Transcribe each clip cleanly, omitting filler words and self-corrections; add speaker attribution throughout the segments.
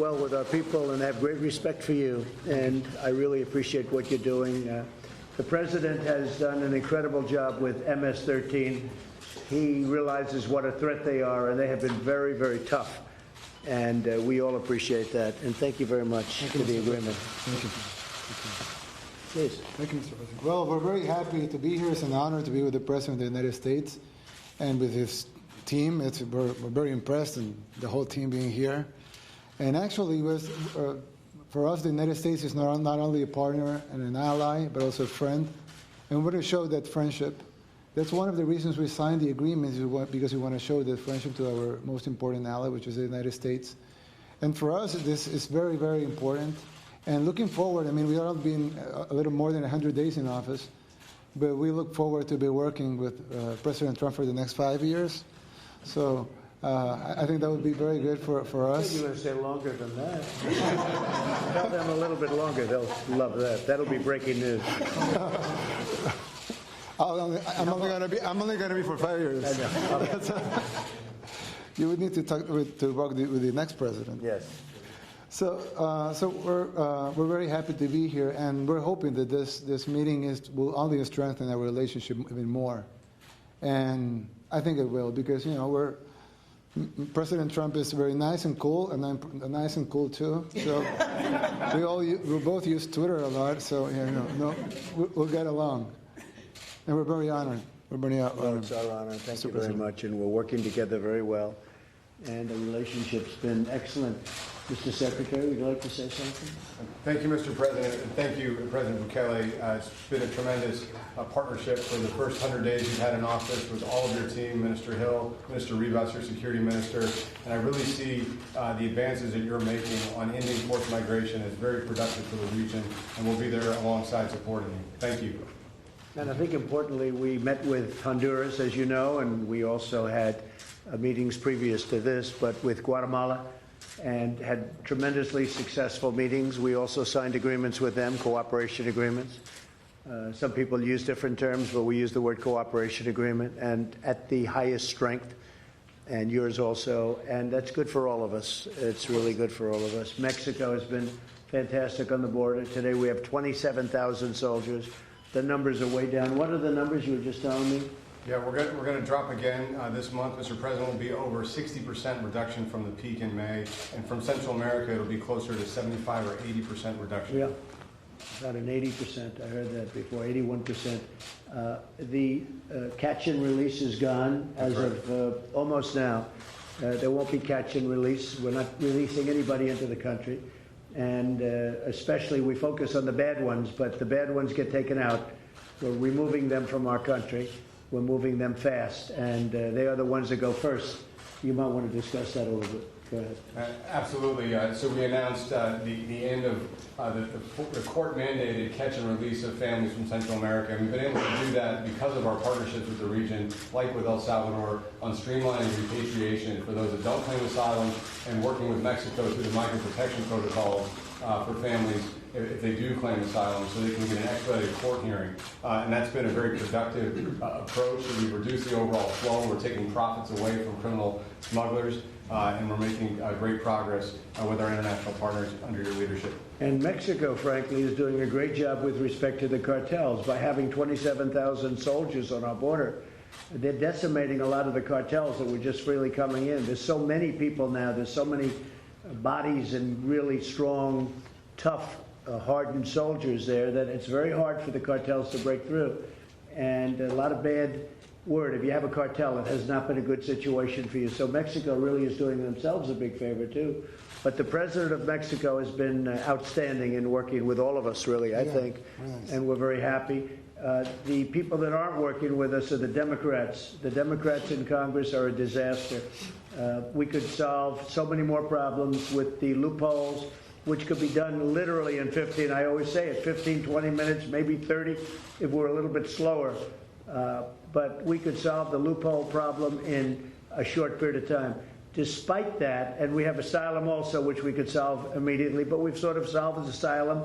Speaker 1: well with our people and have great respect for you, and I really appreciate what you're doing. The President has done an incredible job with MS-13. He realizes what a threat they are, and they have been very, very tough. And we all appreciate that. And thank you very much for the agreement.
Speaker 2: Thank you.
Speaker 1: Please.
Speaker 2: Thank you, Mr. President. Well, we're very happy to be here. It's an honor to be with the President of the United States and with his team. We're very impressed, and the whole team being here. And actually, for us, the United States is not only a partner and an ally, but also a friend. And we want to show that friendship. That's one of the reasons we signed the agreement, because we want to show that friendship to our most important ally, which is the United States. And for us, this is very, very important. And looking forward, I mean, we have been a little more than 100 days in office, but we look forward to be working with President Trump for the next 5 years. So I think that would be very good for us.
Speaker 1: I think you want to stay longer than that. Tell them a little bit longer. They'll love that. That'll be breaking news.
Speaker 2: I'm only going to be for 5 years.
Speaker 1: I know.
Speaker 2: You would need to talk with the next president.
Speaker 1: Yes.
Speaker 2: So we're very happy to be here, and we're hoping that this meeting will only strengthen our relationship even more. And I think it will, because President Trump is very nice and cool, and I'm nice and cool too. So we both use Twitter a lot, so we'll get along. And we're very honored.
Speaker 1: Well, it's our honor. Thank you very much. And we're working together very well. And the relationship's been excellent. Mr. Secretary, would you like to say something?
Speaker 3: Thank you, Mr. President, and thank you, President Bukele. It's been a tremendous partnership for the first 100 days you've had in office with all of your team, Minister Hill, Minister Rivas, your security minister, and I really see the advances that you're making on ending forced migration as very productive for the region, and we'll be there alongside supporting you. Thank you.
Speaker 1: And I think importantly, we met with Honduras, as you know, and we also had meetings previous to this, but with Guatemala, and had tremendously successful meetings. We also signed agreements with them, cooperation agreements. Some people use different terms, but we use the word cooperation agreement, and at the highest strength, and yours also, and that's good for all of us. It's really good for all of us. Mexico has been fantastic on the border. Today we have 27,000 soldiers. The numbers are way down. What are the numbers you were just telling me?
Speaker 3: Yeah, we're going to drop again this month. Mr. President, will be over 60% reduction from the peak in May, and from Central America, it'll be closer to 75 or 80% reduction.
Speaker 1: Yeah, about an 80%. I heard that before, 81%. The catch and release is gone as of almost now. There won't be catch and release. We're not releasing anybody into the country. And especially we focus on the bad ones, but the bad ones get taken out. We're removing them from our country. We're moving them fast, and they are the ones that go first. You might want to discuss that a little bit. Go ahead.
Speaker 3: Absolutely. So we announced the end of the court-mandated catch and release of families from Central America. We've been able to do that because of our partnerships with the region, like with El Salvador, on streamlining repatriation for those that don't claim asylum, and working with Mexico through the migrant protection protocols for families if they do claim asylum, so they can get an expedited court hearing. And that's been a very productive approach. We've reduced the overall flow. We're taking profits away from criminal smugglers, and we're making great progress with our international partners under your leadership.
Speaker 1: And Mexico, frankly, is doing a great job with respect to the cartels by having 27,000 soldiers on our border. They're decimating a lot of the cartels that were just freely coming in. There's so many people now. There's so many bodies and really strong, tough, hardened soldiers there that it's very hard for the cartels to break through. And a lot of bad word. If you have a cartel, it has not been a good situation for you. So Mexico really is doing themselves a big favor, too. But the president of Mexico has been outstanding in working with all of us, really, I think. Nice. And we're very happy. The people that aren't working with us are the Democrats. The Democrats in Congress are a disaster. We could solve so many more problems with the loopholes, which could be done literally in 15, I always say it, 15, 20 minutes, maybe 30 if we're a little bit slower. But we could solve the loophole problem in a short period of time. Despite that, and we have asylum also, which we could solve immediately, but we've sort of solved asylum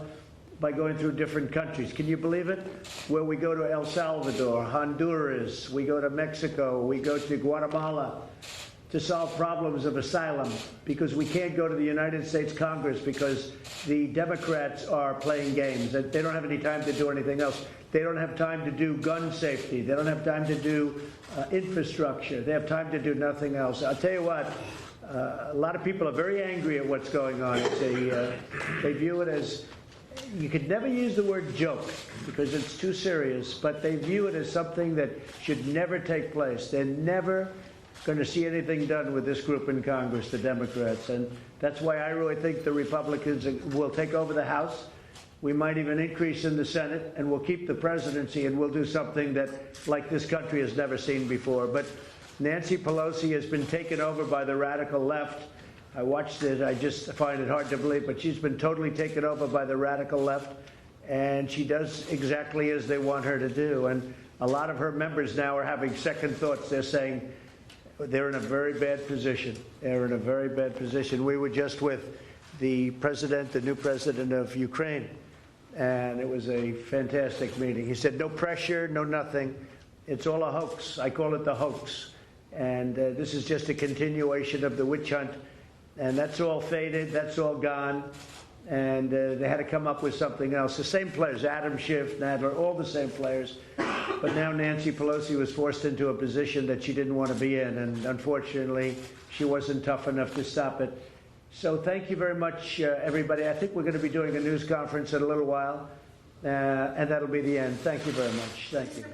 Speaker 1: by going through different countries. Can you believe it? Where we go to El Salvador, Honduras, we go to Mexico, we go to Guatemala, to solve problems of asylum, because we can't go to the United States Congress because the Democrats are playing games. They don't have any time to do anything else. They don't have time to do gun safety. They don't have time to do infrastructure. They have time to do nothing else. I'll tell you what, a lot of people are very angry at what's going on. They view it as, you could never use the word joke because it's too serious, but they view it as something that should never take place. They're never going to see anything done with this group in Congress, the Democrats. And that's why I really think the Republicans will take over the House. We might even increase in the Senate, and we'll keep the presidency, and we'll do something that, like, this country has never seen before. But Nancy Pelosi has been taken over by the radical left. I watched it. I just find it hard to believe, but she's been totally taken over by the radical left, and she does exactly as they want her to do. And a lot of her members now are having second thoughts. They're saying they're in a very bad position. They're in a very bad position. We were just with the president, the new president of Ukraine, and it was a fantastic meeting. He said, no pressure, no nothing. It's all a hoax. I call it the hoax. And this is just a continuation of the witch hunt. And that's all faded. That's all gone. And they had to come up with something else. The same players, Adam Schiff, Nadler, all the same players. But now Nancy Pelosi was forced into a position that she didn't want to be in. And unfortunately, she wasn't tough enough to stop it. So thank you very much, everybody. I think we're going to be doing a news conference in a little while. And that'll be the end. Thank you very much. Thank you.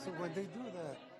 Speaker 2: So when they do that.